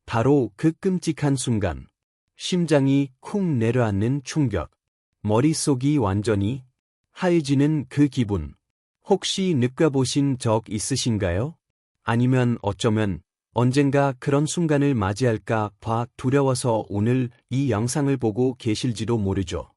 바로 그 끔찍한 순간. 심장이 쿵 내려앉는 충격. 머릿속이 완전히 하얘지는 그 기분. 혹시 느껴보신 적 있으신가요? 아니면 어쩌면 언젠가 그런 순간을 맞이할까 봐 두려워서 오늘 이 영상을 보고 계실지도 모르죠.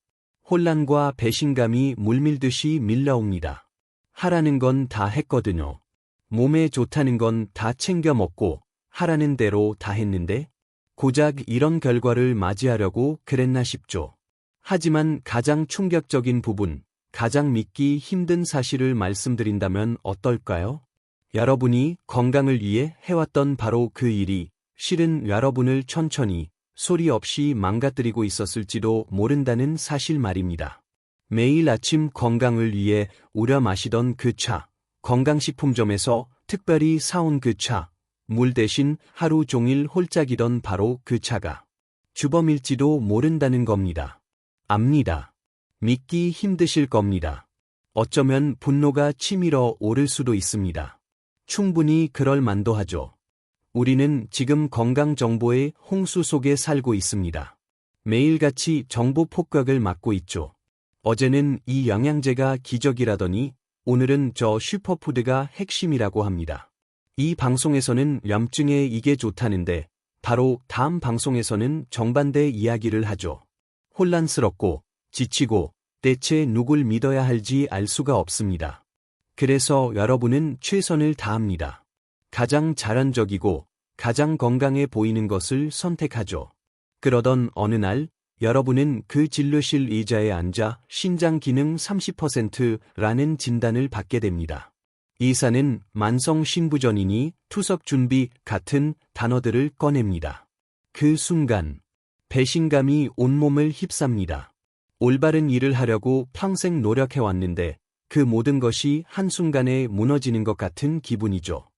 혼란과 배신감이 물밀듯이 밀려옵니다. 하라는 건 다 했거든요. 몸에 좋다는 건 다 챙겨 먹고 하라는 대로 다 했는데 고작 이런 결과를 맞이하려고 그랬나 싶죠. 하지만 가장 충격적인 부분, 가장 믿기 힘든 사실을 말씀드린다면 어떨까요? 여러분이 건강을 위해 해왔던 바로 그 일이 실은 여러분을 천천히 소리 없이 망가뜨리고 있었을지도 모른다는 사실 말입니다. 매일 아침 건강을 위해 우려 마시던 그 차, 건강식품점에서 특별히 사온 그 차, 물 대신 하루 종일 홀짝이던 바로 그 차가 주범일지도 모른다는 겁니다. 압니다. 믿기 힘드실 겁니다. 어쩌면 분노가 치밀어 오를 수도 있습니다. 충분히 그럴 만도 하죠. 우리는 지금 건강정보의 홍수 속에 살고 있습니다. 매일같이 정보 폭격을 맞고 있죠. 어제는 이 영양제가 기적이라더니 오늘은 저 슈퍼푸드가 핵심이라고 합니다. 이 방송에서는 염증에 이게 좋다는데 바로 다음 방송에서는 정반대 이야기를 하죠. 혼란스럽고 지치고 대체 누굴 믿어야 할지 알 수가 없습니다. 그래서 여러분은 최선을 다합니다. 가장 자연적이고 가장 건강해 보이는 것을 선택하죠. 그러던 어느 날 여러분은 그 진료실 의자에 앉아 신장 기능 30%라는 진단을 받게 됩니다. 의사는 만성 신부전이니 투석 준비 같은 단어들을 꺼냅니다. 그 순간 배신감이 온몸을 휩쌉니다. 올바른 일을 하려고 평생 노력해왔는데 그 모든 것이 한순간에 무너지는 것 같은 기분이죠.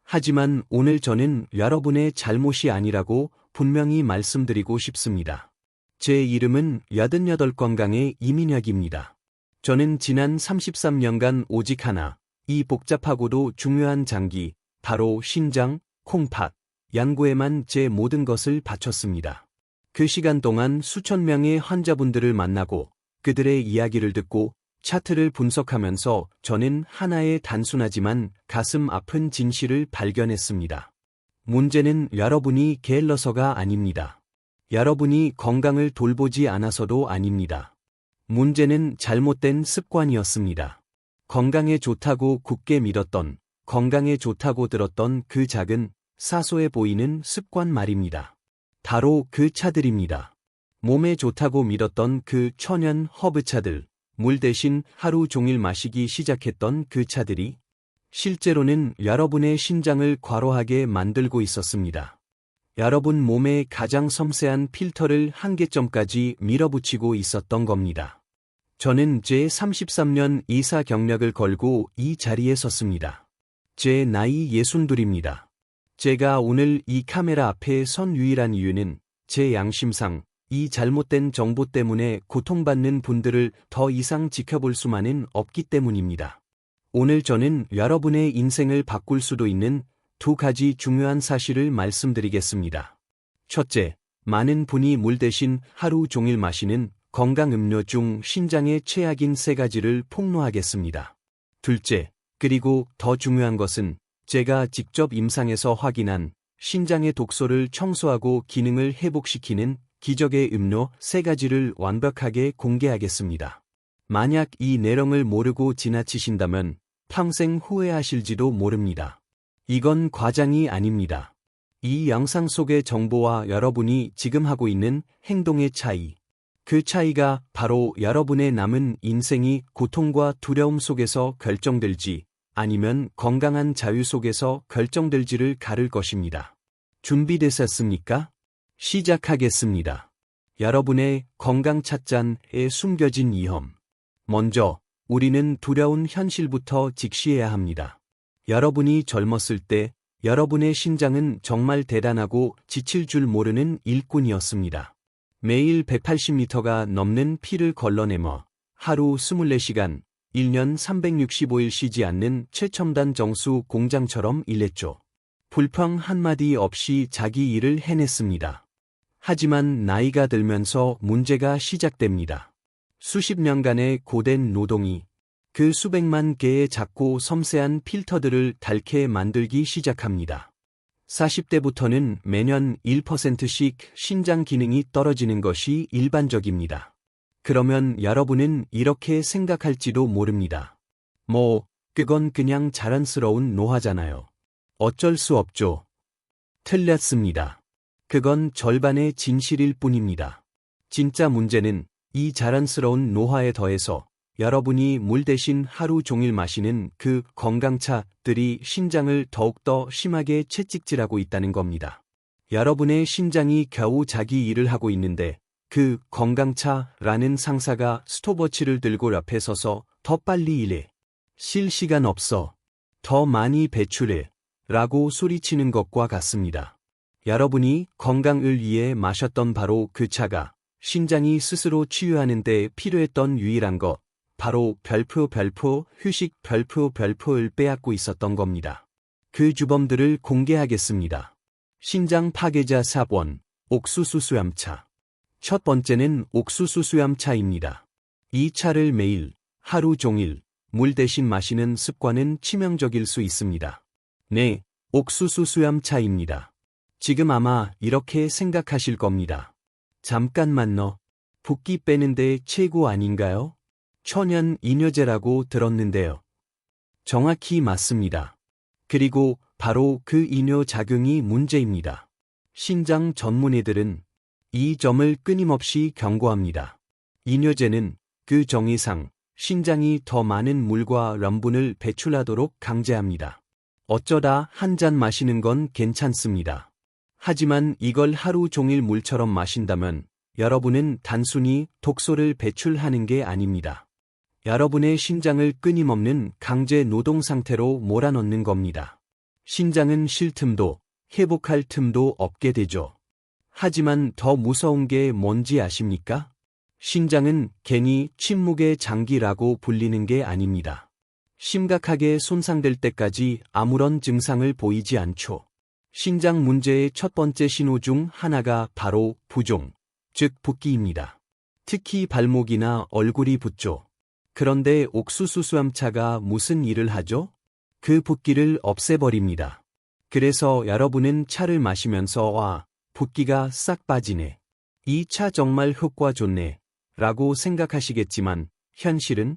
하지만 오늘 저는 여러분의 잘못이 아니라고 분명히 말씀드리고 싶습니다. 제 이름은 88 건강의 이민혁입니다. 저는 지난 33년간 오직 하나, 이 복잡하고도 중요한 장기, 바로 신장, 콩팥, 연구에만 제 모든 것을 바쳤습니다. 그 시간 동안 수천 명의 환자분들을 만나고 그들의 이야기를 듣고 차트를 분석하면서 저는 하나의 단순하지만 가슴 아픈 진실을 발견했습니다. 문제는 여러분이 게을러서가 아닙니다. 여러분이 건강을 돌보지 않아서도 아닙니다. 문제는 잘못된 습관이었습니다. 건강에 좋다고 굳게 믿었던, 건강에 좋다고 들었던 그 작은, 사소해 보이는 습관 말입니다. 바로 그 차들입니다. 몸에 좋다고 믿었던 그 천연 허브차들, 물 대신 하루 종일 마시기 시작했던 그 차들이 실제로는 여러분의 신장을 과로하게 만들고 있었습니다. 여러분 몸의 가장 섬세한 필터를 한계점까지 밀어붙이고 있었던 겁니다. 저는 제 33년 의사 경력을 걸고 이 자리에 섰습니다. 제 나이 62입니다. 제가 오늘 이 카메라 앞에 선 유일한 이유는 제 양심상 이 잘못된 정보 때문에 고통받는 분들을 더 이상 지켜볼 수만은 없기 때문입니다. 오늘 저는 여러분의 인생을 바꿀 수도 있는 두 가지 중요한 사실을 말씀드리겠습니다. 첫째, 많은 분이 물 대신 하루 종일 마시는 건강음료 중 신장에 최악인 세 가지를 폭로하겠습니다. 둘째, 그리고 더 중요한 것은 제가 직접 임상에서 확인한 신장의 독소를 청소하고 기능을 회복시키는 기적의 음료 세 가지를 완벽하게 공개하겠습니다. 만약 이 내용을 모르고 지나치신다면 평생 후회하실지도 모릅니다. 이건 과장이 아닙니다. 이 영상 속의 정보와 여러분이 지금 하고 있는 행동의 차이. 그 차이가 바로 여러분의 남은 인생이 고통과 두려움 속에서 결정될지 아니면 건강한 자유 속에서 결정될지를 가를 것입니다. 준비되셨습니까? 시작하겠습니다. 여러분의 건강 찻잔에 숨겨진 위험. 먼저, 우리는 두려운 현실부터 직시해야 합니다. 여러분이 젊었을 때 여러분의 신장은 정말 대단하고 지칠 줄 모르는 일꾼이었습니다. 매일 180m가 넘는 피를 걸러내며 하루 24시간, 1년 365일 쉬지 않는 최첨단 정수 공장처럼 일했죠. 불평 한마디 없이 자기 일을 해냈습니다. 하지만 나이가 들면서 문제가 시작됩니다. 수십 년간의 고된 노동이 그 수백만 개의 작고 섬세한 필터들을 닳게 만들기 시작합니다. 40대부터는 매년 1%씩 신장 기능이 떨어지는 것이 일반적입니다. 그러면 여러분은 이렇게 생각할지도 모릅니다. 그건 그냥 자연스러운 노화잖아요. 어쩔 수 없죠. 틀렸습니다. 그건 절반의 진실일 뿐입니다. 진짜 문제는 이 자연스러운 노화에 더해서 여러분이 물 대신 하루 종일 마시는 그 건강차들이 신장을 더욱더 심하게 채찍질하고 있다는 겁니다. 여러분의 신장이 겨우 자기 일을 하고 있는데 그 건강차라는 상사가 스톱워치를 들고 옆에 서서 더 빨리 일해. 쉴 시간 없어. 더 많이 배출해. 라고 소리치는 것과 같습니다. 여러분이 건강을 위해 마셨던 바로 그 차가 신장이 스스로 치유하는 데 필요했던 유일한 것, 바로 휴식 별표를 빼앗고 있었던 겁니다. 그 주범들을 공개하겠습니다. 신장 파괴자 4번, 옥수수 수염차. 첫 번째는 옥수수 수염차입니다. 이 차를 매일, 하루 종일, 물 대신 마시는 습관은 치명적일 수 있습니다. 네, 옥수수 수염차입니다. 지금 아마 이렇게 생각하실 겁니다. 잠깐만요. 붓기 빼는데 최고 아닌가요? 천연 이뇨제라고 들었는데요. 정확히 맞습니다. 그리고 바로 그 이뇨 작용이 문제입니다. 신장 전문의들은 이 점을 끊임없이 경고합니다. 이뇨제는 그 정의상 신장이 더 많은 물과 염분을 배출하도록 강제합니다. 어쩌다 한 잔 마시는 건 괜찮습니다. 하지만 이걸 하루 종일 물처럼 마신다면 여러분은 단순히 독소를 배출하는 게 아닙니다. 여러분의 신장을 끊임없는 강제 노동 상태로 몰아넣는 겁니다. 신장은 쉴 틈도 회복할 틈도 없게 되죠. 하지만 더 무서운 게 뭔지 아십니까? 신장은 괜히 침묵의 장기라고 불리는 게 아닙니다. 심각하게 손상될 때까지 아무런 증상을 보이지 않죠. 신장 문제의 첫 번째 신호 중 하나가 바로 부종, 즉 붓기입니다. 특히 발목이나 얼굴이 붓죠. 그런데 옥수수 수염차가 무슨 일을 하죠? 그 붓기를 없애버립니다. 그래서 여러분은 차를 마시면서 와, 붓기가 싹 빠지네. 이 차 정말 효과 좋네. 라고 생각하시겠지만 현실은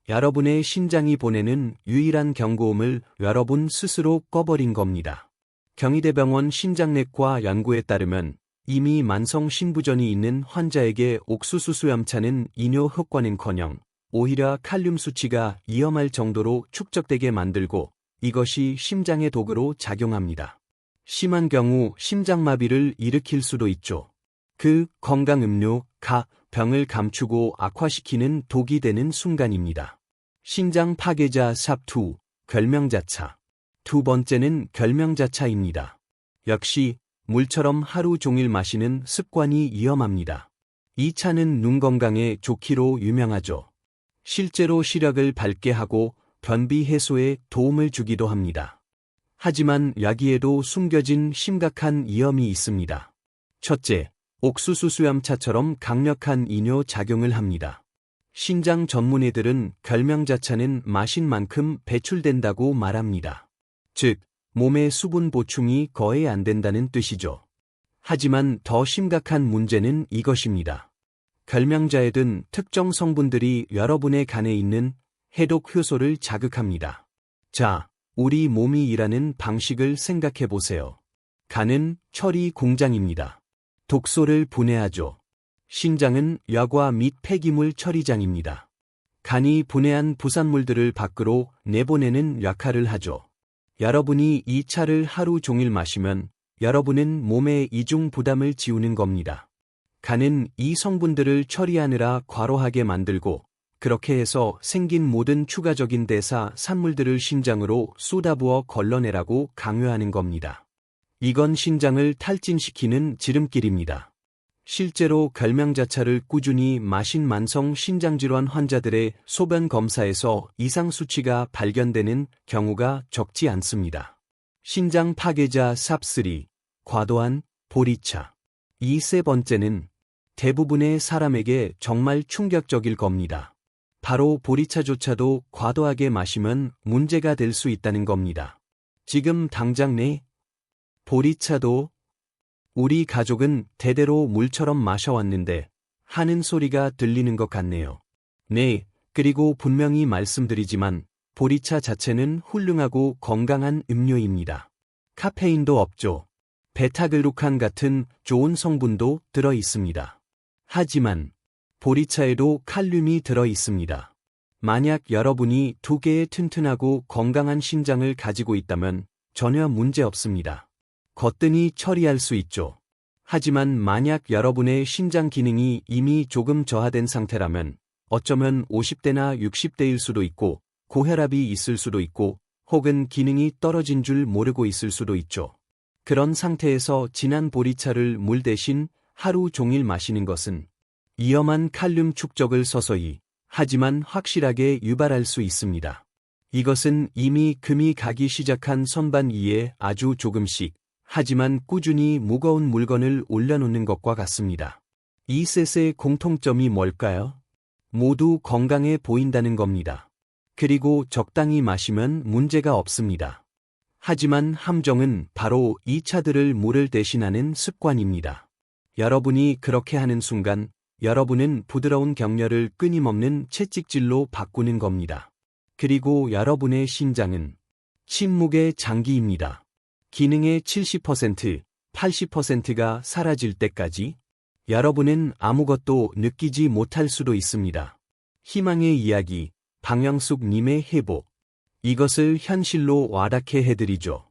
여러분의 신장이 보내는 유일한 경고음을 여러분 스스로 꺼버린 겁니다. 경희대병원 신장내과 연구에 따르면 이미 만성 신부전이 있는 환자에게 옥수수 수염차는 이뇨 효과는커녕 오히려 칼륨 수치가 위험할 정도로 축적되게 만들고 이것이 심장의 독으로 작용합니다. 심한 경우 심장마비를 일으킬 수도 있죠. 그 건강음료가 병을 감추고 악화시키는 독이 되는 순간입니다. 신장 파괴자 삽2, 결명자차. 두 번째는 결명자차입니다. 역시 물처럼 하루 종일 마시는 습관이 위험합니다. 이 차는 눈 건강에 좋기로 유명하죠. 실제로 시력을 밝게 하고 변비 해소에 도움을 주기도 합니다. 하지만 여기에도 숨겨진 심각한 위험이 있습니다. 첫째, 옥수수 수염차처럼 강력한 이뇨 작용을 합니다. 신장 전문의들은 결명자차는 마신 만큼 배출된다고 말합니다. 즉, 몸의 수분 보충이 거의 안 된다는 뜻이죠. 하지만 더 심각한 문제는 이것입니다. 결명자에 든 특정 성분들이 여러분의 간에 있는 해독 효소를 자극합니다. 자, 우리 몸이 일하는 방식을 생각해 보세요. 간은 처리 공장입니다. 독소를 분해하죠. 신장은 여과 및 폐기물 처리장입니다. 간이 분해한 부산물들을 밖으로 내보내는 역할을 하죠. 여러분이 이 차를 하루 종일 마시면 여러분은 몸에 이중 부담을 지우는 겁니다. 간은 이 성분들을 처리하느라 과로하게 만들고 그렇게 해서 생긴 모든 추가적인 대사 산물들을 신장으로 쏟아부어 걸러내라고 강요하는 겁니다. 이건 신장을 탈진시키는 지름길입니다. 실제로 결명자차를 꾸준히 마신 만성 신장질환 환자들의 소변 검사에서 이상 수치가 발견되는 경우가 적지 않습니다. 신장 파괴자 삽3, 과도한 보리차. 이 세 번째는 대부분의 사람에게 정말 충격적일 겁니다. 바로 보리차조차도 과도하게 마시면 문제가 될 수 있다는 겁니다. 지금 당장 내 보리차도 우리 가족은 대대로 물처럼 마셔왔는데 하는 소리가 들리는 것 같네요. 네, 그리고 분명히 말씀드리지만 보리차 자체는 훌륭하고 건강한 음료입니다. 카페인도 없죠. 베타글루칸 같은 좋은 성분도 들어 있습니다. 하지만 보리차에도 칼륨이 들어 있습니다. 만약 여러분이 2개의 튼튼하고 건강한 신장을 가지고 있다면 전혀 문제 없습니다. 거뜬히 처리할 수 있죠. 하지만 만약 여러분의 신장 기능이 이미 조금 저하된 상태라면 어쩌면 50대나 60대일 수도 있고 고혈압이 있을 수도 있고 혹은 기능이 떨어진 줄 모르고 있을 수도 있죠. 그런 상태에서 진한 보리차를 물 대신 하루 종일 마시는 것은 위험한 칼륨 축적을 서서히 하지만 확실하게 유발할 수 있습니다. 이것은 이미 금이 가기 시작한 선반 위에 아주 조금씩 하지만 꾸준히 무거운 물건을 올려놓는 것과 같습니다. 이 셋의 공통점이 뭘까요? 모두 건강해 보인다는 겁니다. 그리고 적당히 마시면 문제가 없습니다. 하지만 함정은 바로 이 차들을 물을 대신하는 습관입니다. 여러분이 그렇게 하는 순간 여러분은 부드러운 격려를 끊임없는 채찍질로 바꾸는 겁니다. 그리고 여러분의 신장은 침묵의 장기입니다. 기능의 70%, 80%가 사라질 때까지 여러분은 아무것도 느끼지 못할 수도 있습니다. 희망의 이야기, 방영숙 님의 회복. 이것을 현실로 와닿게 해드리죠.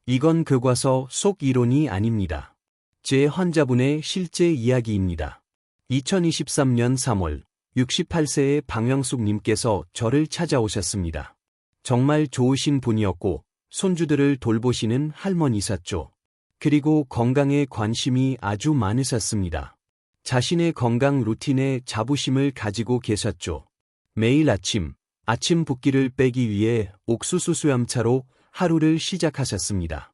이건 교과서 속 이론이 아닙니다. 제 환자분의 실제 이야기입니다. 2023년 3월 68세의 방영숙 님께서 저를 찾아오셨습니다. 정말 좋으신 분이었고 손주들을 돌보시는 할머니셨죠. 그리고 건강에 관심이 아주 많으셨습니다. 자신의 건강 루틴에 자부심을 가지고 계셨죠. 매일 아침 붓기를 빼기 위해 옥수수 수염차로 하루를 시작하셨습니다.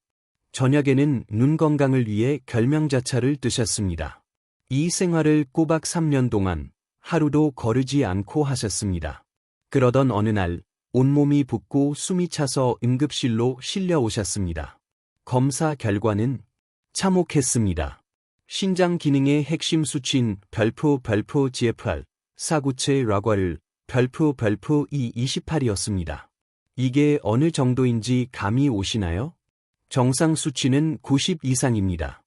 저녁에는 눈 건강을 위해 결명자차를 드셨습니다. 이 생활을 꼬박 3년 동안 하루도 거르지 않고 하셨습니다. 그러던 어느 날 온몸이 붓고 숨이 차서 응급실로 실려오셨습니다. 검사 결과는 참혹했습니다. 신장 기능의 핵심 수치인 별표 GFR, 사구체 라과를 별표 E28이었습니다. 이게 어느 정도인지 감이 오시나요? 정상 수치는 90 이상입니다.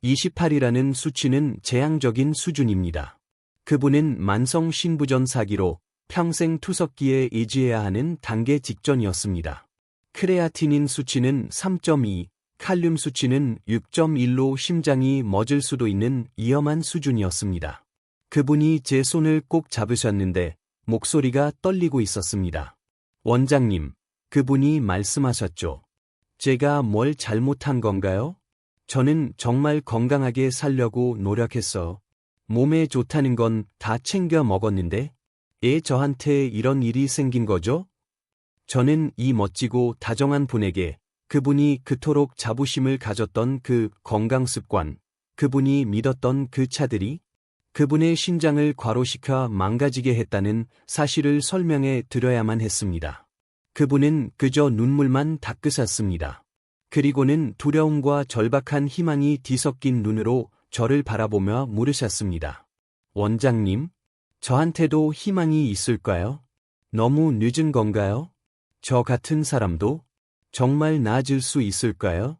28이라는 수치는 재앙적인 수준입니다. 그분은 만성 신부전 사기로 평생 투석기에 의지해야 하는 단계 직전이었습니다. 크레아티닌 수치는 3.2, 칼륨 수치는 6.1로 심장이 멎을 수도 있는 위험한 수준이었습니다. 그분이 제 손을 꼭 잡으셨는데 목소리가 떨리고 있었습니다. 원장님, 그분이 말씀하셨죠. 제가 뭘 잘못한 건가요? 저는 정말 건강하게 살려고 노력했어요. 몸에 좋다는 건 다 챙겨 먹었는데 왜 저한테 이런 일이 생긴 거죠? 저는 이 멋지고 다정한 분에게 그분이 그토록 자부심을 가졌던 그 건강 습관, 그분이 믿었던 그 차들이 그분의 신장을 과로시켜 망가지게 했다는 사실을 설명해 드려야만 했습니다. 그분은 그저 눈물만 닦으셨습니다. 그리고는 두려움과 절박한 희망이 뒤섞인 눈으로 저를 바라보며 물으셨습니다. 원장님, 저한테도 희망이 있을까요? 너무 늦은 건가요? 저 같은 사람도 정말 나아질 수 있을까요?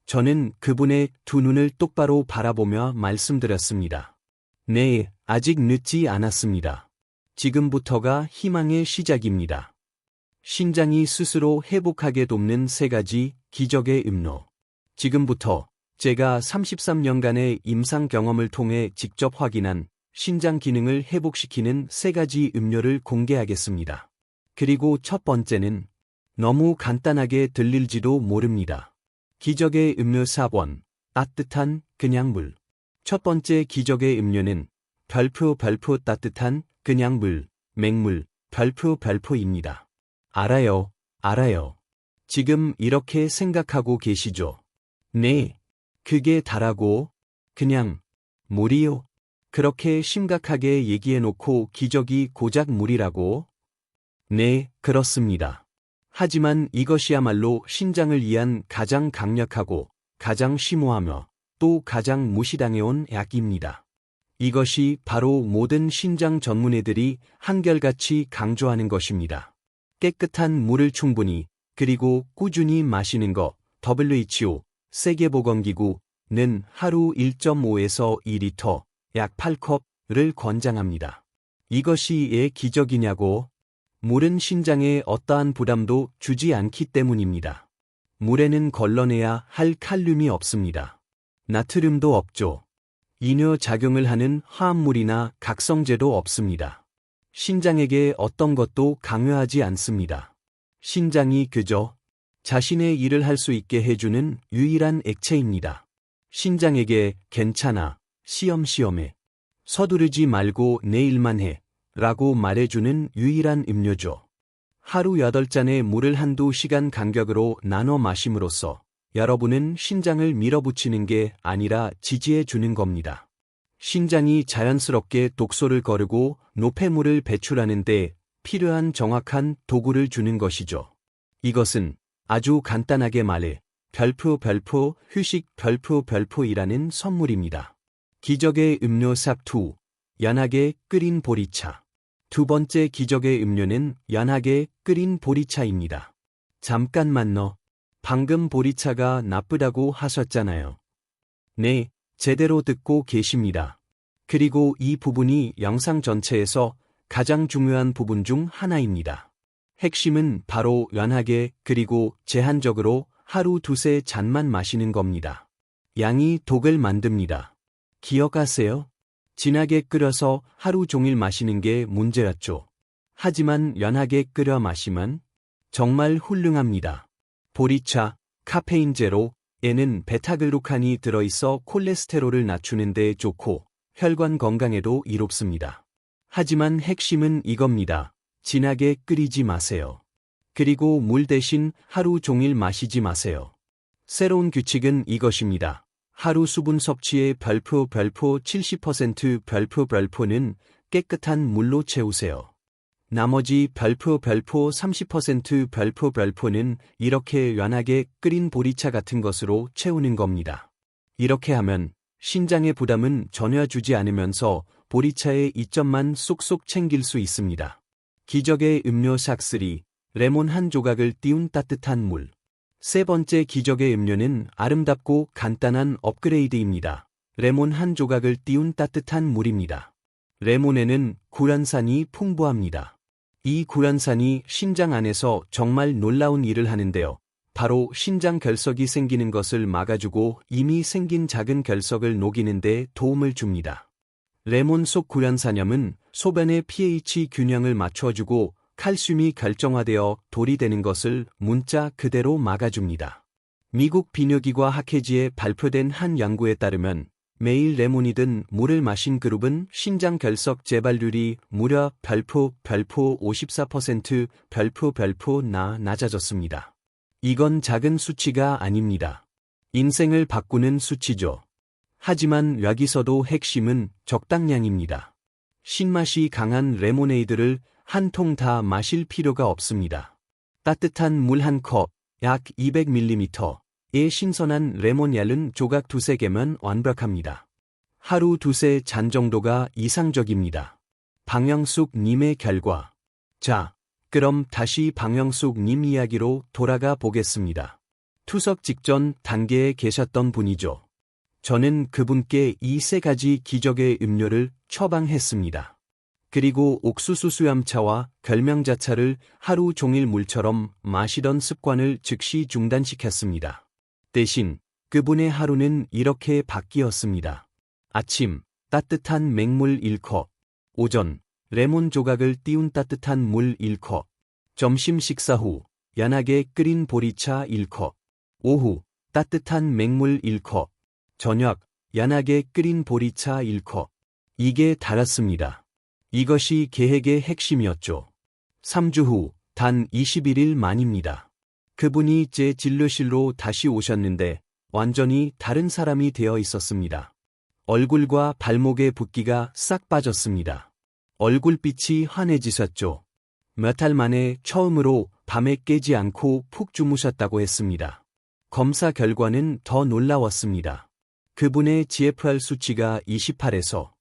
저는 그분의 두 눈을 똑바로 바라보며 말씀드렸습니다. 네, 아직 늦지 않았습니다. 지금부터가 희망의 시작입니다. 신장이 스스로 회복하게 돕는 3가지 기적의 음료. 지금부터 제가 33년간의 임상 경험을 통해 직접 확인한 신장 기능을 회복시키는 3가지 음료를 공개하겠습니다. 그리고 첫 번째는 너무 간단하게 들릴지도 모릅니다. 기적의 음료 4번, 따뜻한 그냥 물. 첫 번째 기적의 음료는 별표 따뜻한 그냥 물, 맹물, 별표입니다. 알아요. 지금 이렇게 생각하고 계시죠? 네. 그게 다라고? 그냥 물이요? 그렇게 심각하게 얘기해놓고 기적이 고작 물이라고? 네, 그렇습니다. 하지만 이것이야말로 신장을 위한 가장 강력하고 가장 심오하며 또 가장 무시당해온 약입니다. 이것이 바로 모든 신장 전문의들이 한결같이 강조하는 것입니다. 깨끗한 물을 충분히 그리고 꾸준히 마시는 것. WHO 세계보건기구는 하루 1.5에서 2리터, 약 8컵을 권장합니다. 이것이 왜 기적이냐고? 물은 신장에 어떠한 부담도 주지 않기 때문입니다. 물에는 걸러내야 할 칼륨이 없습니다. 나트륨도 없죠. 이뇨작용을 하는 화합물이나 각성제도 없습니다. 신장에게 어떤 것도 강요하지 않습니다. 신장이 그저 자신의 일을 할 수 있게 해주는 유일한 액체입니다. 신장에게 괜찮아, 시험시험해. 서두르지 말고 내일만 해. 라고 말해주는 유일한 음료죠. 하루 8잔의 물을 한두 시간 간격으로 나눠 마심으로써 여러분은 신장을 밀어붙이는 게 아니라 지지해 주는 겁니다. 신장이 자연스럽게 독소를 거르고 노폐물을 배출하는 데 필요한 정확한 도구를 주는 것이죠. 이것은 아주 간단하게 말해 별표 휴식 별표이라는 선물입니다. 기적의 음료 삽2 연하게 끓인 보리차. 두 번째 기적의 음료는 연하게 끓인 보리차입니다. 잠깐만요. 방금 보리차가 나쁘다고 하셨잖아요. 네, 제대로 듣고 계십니다. 그리고 이 부분이 영상 전체에서 가장 중요한 부분 중 하나입니다. 핵심은 바로 연하게 그리고 제한적으로 하루 2~3잔만 마시는 겁니다. 양이 독을 만듭니다. 기억하세요? 진하게 끓여서 하루 종일 마시는 게 문제였죠. 하지만 연하게 끓여 마시면 정말 훌륭합니다. 보리차, 카페인 제로에는 베타글루칸이 들어있어 콜레스테롤을 낮추는 데 좋고 혈관 건강에도 이롭습니다. 하지만 핵심은 이겁니다. 진하게 끓이지 마세요. 그리고 물 대신 하루 종일 마시지 마세요. 새로운 규칙은 이것입니다. 하루 수분 섭취의 별표 70% 별표는 깨끗한 물로 채우세요. 나머지 별표 30% 별표는 이렇게 연하게 끓인 보리차 같은 것으로 채우는 겁니다. 이렇게 하면 신장의 부담은 전혀 주지 않으면서 보리차의 이점만 쏙쏙 챙길 수 있습니다. 기적의 음료 샥3 레몬 한 조각을 띄운 따뜻한 물. 세 번째 기적의 음료는 아름답고 간단한 업그레이드입니다. 레몬 한 조각을 띄운 따뜻한 물입니다. 레몬에는 구연산이 풍부합니다. 이 구연산이 신장 안에서 정말 놀라운 일을 하는데요. 바로 신장 결석이 생기는 것을 막아주고 이미 생긴 작은 결석을 녹이는 데 도움을 줍니다. 레몬 속 구연산염은 소변의 pH 균형을 맞춰주고 칼슘이 결정화되어 돌이 되는 것을 문자 그대로 막아줍니다. 미국 비뇨기과 학회지에 발표된 한 연구에 따르면 매일 레몬이든 물을 마신 그룹은 신장 결석 재발률이 무려 별표 54% 별표 낮아졌습니다. 이건 작은 수치가 아닙니다. 인생을 바꾸는 수치죠. 하지만 여기서도 핵심은 적당량입니다. 신맛이 강한 레모네이드를 한 통 다 마실 필요가 없습니다. 따뜻한 물 한 컵, 약 200ml의 신선한 레몬 얇은 조각 2~3개면 완벽합니다. 하루 2~3잔 정도가 이상적입니다. 방영숙 님의 결과. 자, 그럼 다시 방영숙 님 이야기로 돌아가 보겠습니다. 투석 직전 단계에 계셨던 분이죠. 저는 그분께 이 3가지 기적의 음료를 처방했습니다. 그리고 옥수수 수염차와 결명자차를 하루 종일 물처럼 마시던 습관을 즉시 중단시켰습니다. 대신 그분의 하루는 이렇게 바뀌었습니다. 아침, 따뜻한 맹물 1컵. 오전, 레몬 조각을 띄운 따뜻한 물 1컵. 점심 식사 후, 연하게 끓인 보리차 1컵. 오후, 따뜻한 맹물 1컵. 저녁, 연하게 끓인 보리차 1컵. 이게 다였습니다. 이것이 계획의 핵심이었죠. 3주 후, 단 21일 만입니다. 그분이 제 진료실로 다시 오셨는데 완전히 다른 사람이 되어 있었습니다. 얼굴과 발목의 붓기가 싹 빠졌습니다. 얼굴빛이 환해지셨죠. 몇 달 만에 처음으로 밤에 깨지 않고 푹 주무셨다고 했습니다. 검사 결과는 더 놀라웠습니다. 그분의 GFR 수치가 28에서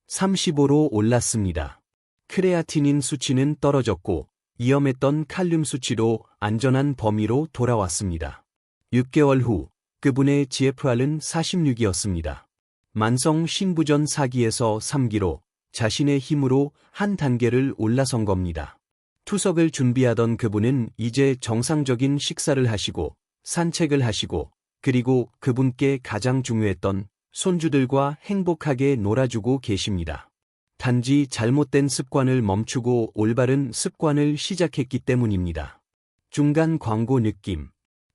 35로 올랐습니다. 크레아티닌 수치는 떨어졌고 위험했던 칼륨 수치도 안전한 범위로 돌아왔습니다. 6개월 후 그분의 GFR은 46이었습니다. 만성 신부전 4기에서 3기로 자신의 힘으로 한 단계를 올라선 겁니다. 투석을 준비하던 그분은 이제 정상적인 식사를 하시고 산책을 하시고 그리고 그분께 가장 중요했던 손주들과 행복하게 놀아주고 계십니다. 단지 잘못된 습관을 멈추고 올바른 습관을 시작했기 때문입니다. 중간 광고 느낌.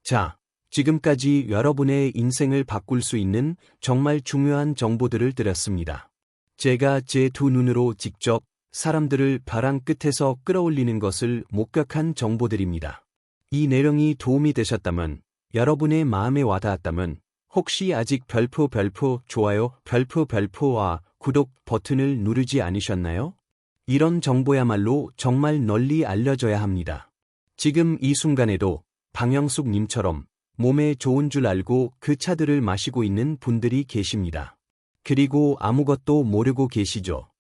자, 지금까지 여러분의 인생을 바꿀 수 있는 정말 중요한 정보들을 드렸습니다. 제가 제 두 눈으로 직접 사람들을 벼랑 끝에서 끌어올리는 것을 목격한 정보들입니다. 이 내용이 도움이 되셨다면, 여러분의 마음에 와닿았다면, 혹시 아직 별표 좋아요 별표와 구독 버튼을 누르지 않으셨나요? 이런 정보야말로 정말 널리 알려져야 합니다. 지금 이 순간에도 방영숙 님처럼 몸에 좋은 줄 알고 그 차들을 마시고 있는 분들이 계십니다. 그리고 아무것도 모르고 계시죠?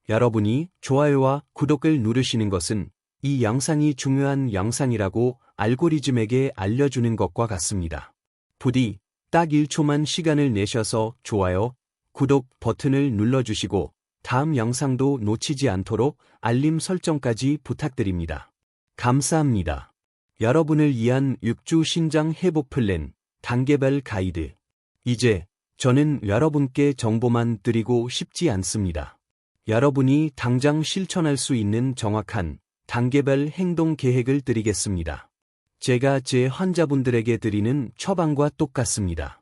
여러분이 좋아요와 구독을 누르시는 것은 이 영상이 중요한 영상이라고 알고리즘에게 알려주는 것과 같습니다. 부디 딱 1초만 시간을 내셔서 좋아요, 구독 버튼을 눌러주시고 다음 영상도 놓치지 않도록 알림 설정까지 부탁드립니다. 감사합니다. 여러분을 위한 6주 신장 회복 플랜 단계별 가이드. 이제 저는 여러분께 정보만 드리고 싶지 않습니다. 여러분이 당장 실천할 수 있는 정확한 단계별 행동 계획을 드리겠습니다. 제가 제 환자분들에게 드리는 처방과 똑같습니다.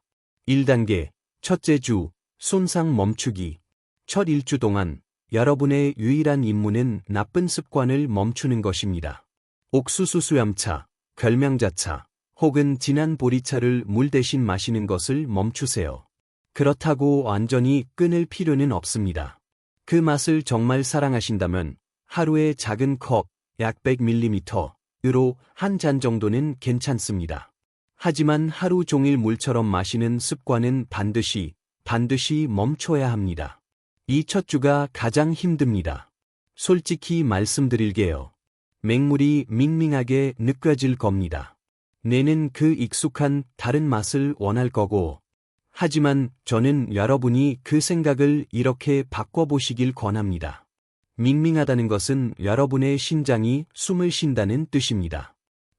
1단계, 첫째 주, 손상 멈추기. 첫 1주 동안 여러분의 유일한 임무는 나쁜 습관을 멈추는 것입니다. 옥수수 수염차, 결명자차, 혹은 진한 보리차를 물 대신 마시는 것을 멈추세요. 그렇다고 완전히 끊을 필요는 없습니다. 그 맛을 정말 사랑하신다면 하루에 작은 컵, 약 100ml로 한 잔 정도는 괜찮습니다. 하지만 하루 종일 물처럼 마시는 습관은 반드시 멈춰야 합니다. 이 첫 주가 가장 힘듭니다. 솔직히 말씀드릴게요. 맹물이 밍밍하게 느껴질 겁니다. 뇌는 그 익숙한 다른 맛을 원할 거고, 하지만 저는 여러분이 그 생각을 이렇게 바꿔보시길 권합니다. 밍밍하다는 것은 여러분의 신장이 숨을 쉰다는 뜻입니다.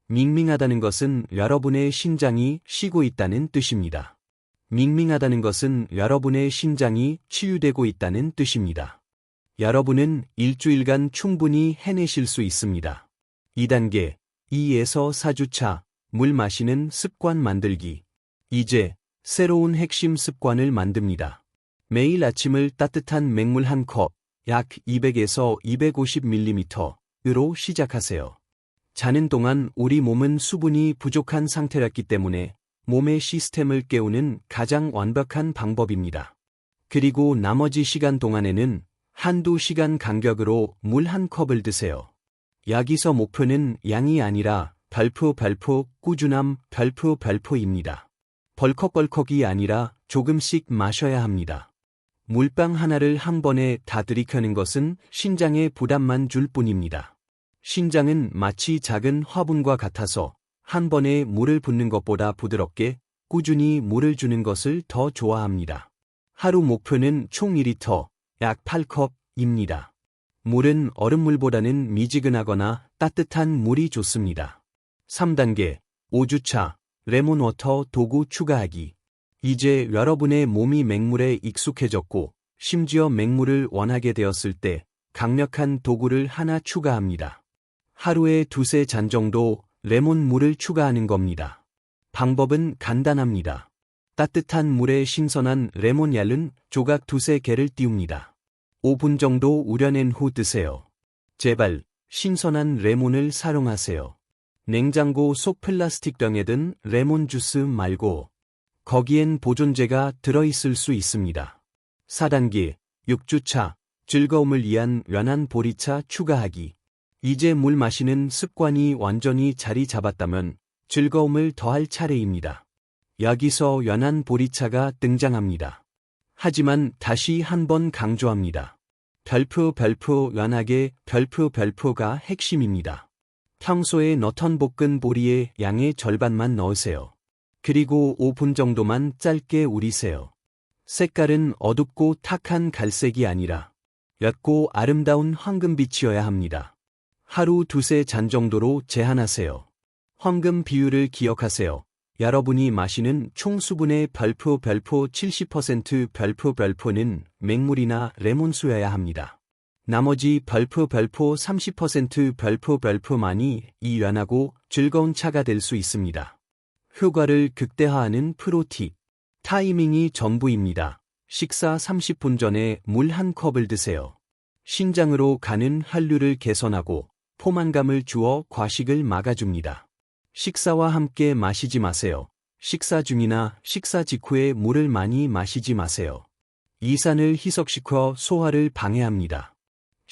밍밍하다는 것은 여러분의 신장이 쉬고 있다는 뜻입니다. 밍밍하다는 것은 여러분의 신장이 치유되고 있다는 뜻입니다. 여러분은 일주일간 충분히 해내실 수 있습니다. 2단계, 2에서 4주차, 물 마시는 습관 만들기. 이제 새로운 핵심 습관을 만듭니다. 매일 아침을 따뜻한 맹물 한 컵, 약 200에서 250ml로 시작하세요. 자는 동안 우리 몸은 수분이 부족한 상태였기 때문에 몸의 시스템을 깨우는 가장 완벽한 방법입니다. 그리고 나머지 시간 동안에는 한두 시간 간격으로 물 한 컵을 드세요. 여기서 목표는 양이 아니라 별표 꾸준함 별표입니다. 벌컥벌컥이 아니라 조금씩 마셔야 합니다. 물방 하나를 한 번에 다 들이켜는 것은 신장에 부담만 줄 뿐입니다. 신장은 마치 작은 화분과 같아서 한 번에 물을 붓는 것보다 부드럽게 꾸준히 물을 주는 것을 더 좋아합니다. 하루 목표는 총 2리터, 약 8컵입니다. 물은 얼음물보다는 미지근하거나 따뜻한 물이 좋습니다. 3단계, 5주차, 레몬워터 도구 추가하기. 이제 여러분의 몸이 맹물에 익숙해졌고 심지어 맹물을 원하게 되었을 때 강력한 도구를 하나 추가합니다. 하루에 2~3잔 정도 레몬물을 추가하는 겁니다. 방법은 간단합니다. 따뜻한 물에 신선한 레몬 얇은 조각 2~3개를 띄웁니다. 5분 정도 우려낸 후 드세요. 제발 신선한 레몬을 사용하세요. 냉장고 속 플라스틱 병에 든 레몬 주스 말고 거기엔 보존제가 들어있을 수 있습니다. 4단계, 6주차, 즐거움을 위한 연한 보리차 추가하기. 이제 물 마시는 습관이 완전히 자리 잡았다면 즐거움을 더할 차례입니다. 여기서 연한 보리차가 등장합니다. 하지만 다시 한번 강조합니다. 별표 연하게 별표가 핵심입니다. 평소에 넣던 볶은 보리의 양의 절반만 넣으세요. 그리고 5분 정도만 짧게 우리세요. 색깔은 어둡고 탁한 갈색이 아니라 옅고 아름다운 황금빛이어야 합니다. 하루 2~3잔 정도로 제한하세요. 황금 비율을 기억하세요. 여러분이 마시는 총 수분의 별표 70% 별표는 맹물이나 레몬수여야 합니다. 나머지 별표 30% 별표만이 이 연하고 즐거운 차가 될 수 있습니다. 효과를 극대화하는 프로팁. 타이밍이 전부입니다. 식사 30분 전에 물 1컵을 드세요. 신장으로 가는 혈류를 개선하고 포만감을 주어 과식을 막아줍니다. 식사와 함께 마시지 마세요. 식사 중이나 식사 직후에 물을 많이 마시지 마세요. 이산을 희석시켜 소화를 방해합니다.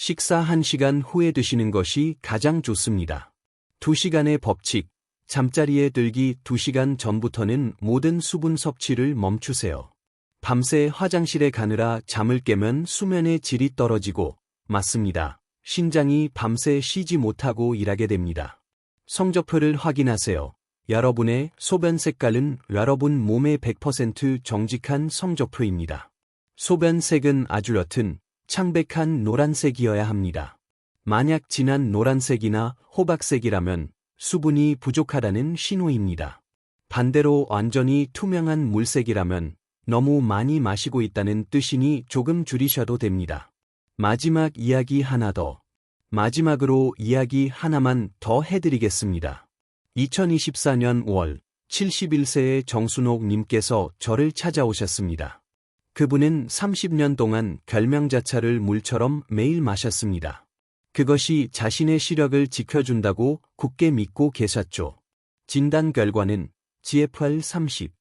식사 1시간 후에 드시는 것이 가장 좋습니다. 2시간의 법칙. 잠자리에 들기 2시간 전부터는 모든 수분 섭취를 멈추세요. 밤새 화장실에 가느라 잠을 깨면 수면의 질이 떨어지고, 맞습니다. 신장이 밤새 쉬지 못하고 일하게 됩니다. 성적표를 확인하세요. 여러분의 소변 색깔은 여러분 몸의 100% 정직한 성적표입니다. 소변색은 아주 옅은 창백한 노란색이어야 합니다. 만약 진한 노란색이나 호박색이라면 수분이 부족하다는 신호입니다. 반대로 완전히 투명한 물색이라면 너무 많이 마시고 있다는 뜻이니 조금 줄이셔도 됩니다. 마지막 이야기 하나 더. 마지막으로 이야기 하나만 더 해드리겠습니다. 2024년 5월 71세의 정순옥 님께서 저를 찾아오셨습니다. 그분은 30년 동안 결명자차를 물처럼 매일 마셨습니다. 그것이 자신의 시력을 지켜준다고 굳게 믿고 계셨죠. 진단 결과는 GFR 30,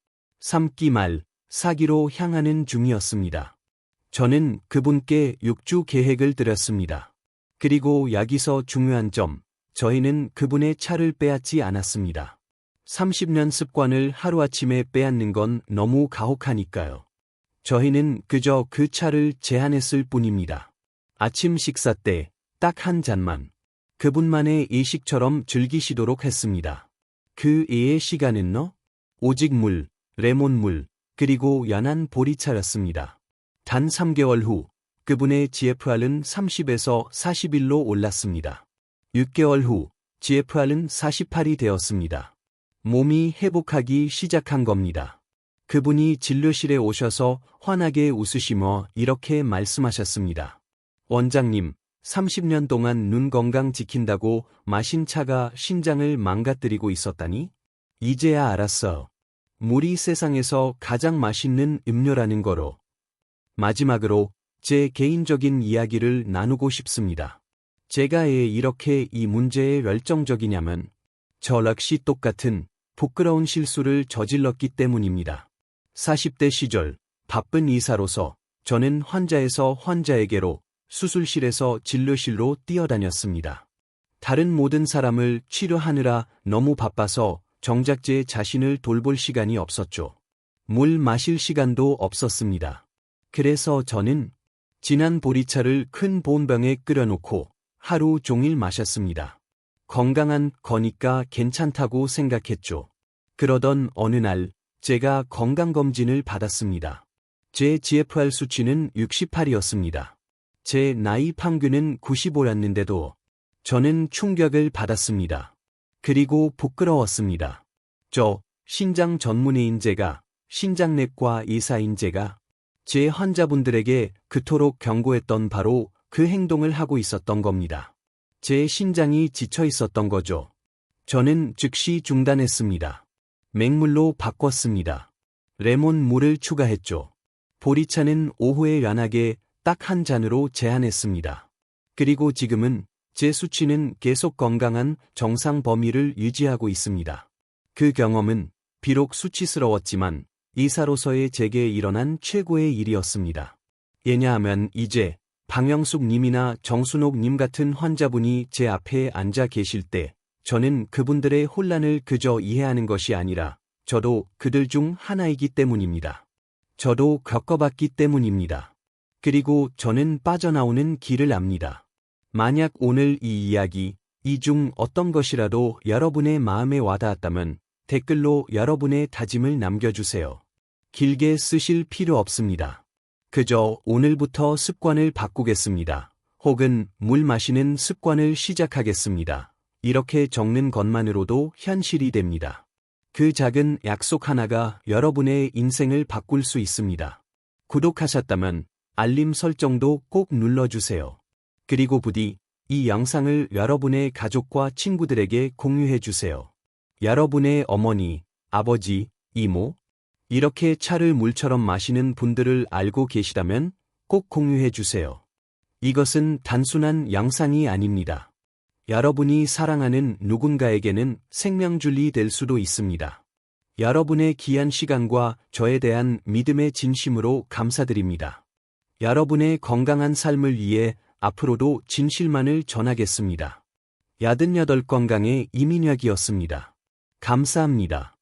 3기 말 4기로 향하는 중이었습니다. 저는 그분께 6주 계획을 드렸습니다. 그리고 여기서 중요한 점, 저희는 그분의 차를 빼앗지 않았습니다. 30년 습관을 하루아침에 빼앗는 건 너무 가혹하니까요. 저희는 그저 그 차를 제한했을 뿐입니다. 아침 식사 때 딱 1잔만 그분만의 예식처럼 즐기시도록 했습니다. 그 애의 시간은요? 오직 물, 레몬물, 그리고 연한 보리차였습니다. 단 3개월 후 그분의 GFR은 30에서 41로 올랐습니다. 6개월 후 GFR은 48이 되었습니다. 몸이 회복하기 시작한 겁니다. 그분이 진료실에 오셔서 환하게 웃으시며 이렇게 말씀하셨습니다. 원장님, 30년 동안 눈 건강 지킨다고 마신 차가 신장을 망가뜨리고 있었다니? 이제야 알았어. 물이 세상에서 가장 맛있는 음료라는 거로. 마지막으로 제 개인적인 이야기를 나누고 싶습니다. 제가 왜 이렇게 이 문제에 열정적이냐면 저 역시 똑같은 부끄러운 실수를 저질렀기 때문입니다. 40대 시절 바쁜 의사로서 저는 환자에서 환자에게로 수술실에서 진료실로 뛰어다녔습니다. 다른 모든 사람을 치료하느라 너무 바빠서 정작 제 자신을 돌볼 시간이 없었죠. 물 마실 시간도 없었습니다. 그래서 저는 진한 보리차를 큰 보온병에 끓여놓고 하루 종일 마셨습니다. 건강한 거니까 괜찮다고 생각했죠. 그러던 어느 날 제가 건강검진을 받았습니다. 제 GFR 수치는 68이었습니다. 제 나이 평균은 95였는데도 저는 충격을 받았습니다. 그리고 부끄러웠습니다. 저 신장 전문의인 제가, 신장내과 의사인 제가 제 환자분들에게 그토록 경고했던 바로 그 행동을 하고 있었던 겁니다. 제 신장이 지쳐 있었던 거죠. 저는 즉시 중단했습니다. 맹물로 바꿨습니다. 레몬물을 추가했죠. 보리차는 오후에 연하게 딱 1잔으로 제한했습니다. 그리고 지금은 제 수치는 계속 건강한 정상 범위를 유지하고 있습니다. 그 경험은 비록 수치스러웠지만 의사로서의 제게 일어난 최고의 일이었습니다. 왜냐하면 이제 방영숙 님이나 정순옥 님 같은 환자분이 제 앞에 앉아 계실 때 저는 그분들의 혼란을 그저 이해하는 것이 아니라 저도 그들 중 하나이기 때문입니다. 저도 겪어봤기 때문입니다. 그리고 저는 빠져나오는 길을 압니다. 만약 오늘 이 이야기, 이 중 어떤 것이라도 여러분의 마음에 와닿았다면 댓글로 여러분의 다짐을 남겨주세요. 길게 쓰실 필요 없습니다. 그저 오늘부터 습관을 바꾸겠습니다. 혹은 물 마시는 습관을 시작하겠습니다. 이렇게 적는 것만으로도 현실이 됩니다. 그 작은 약속 하나가 여러분의 인생을 바꿀 수 있습니다. 구독하셨다면 알림 설정도 꼭 눌러주세요. 그리고 부디 이 영상을 여러분의 가족과 친구들에게 공유해주세요. 여러분의 어머니, 아버지, 이모, 이렇게 차를 물처럼 마시는 분들을 알고 계시다면 꼭 공유해주세요. 이것은 단순한 영상이 아닙니다. 여러분이 사랑하는 누군가에게는 생명줄이 될 수도 있습니다. 여러분의 귀한 시간과 저에 대한 믿음의 진심으로 감사드립니다. 여러분의 건강한 삶을 위해 앞으로도 진실만을 전하겠습니다. 88 건강의 이민혁이었습니다. 감사합니다.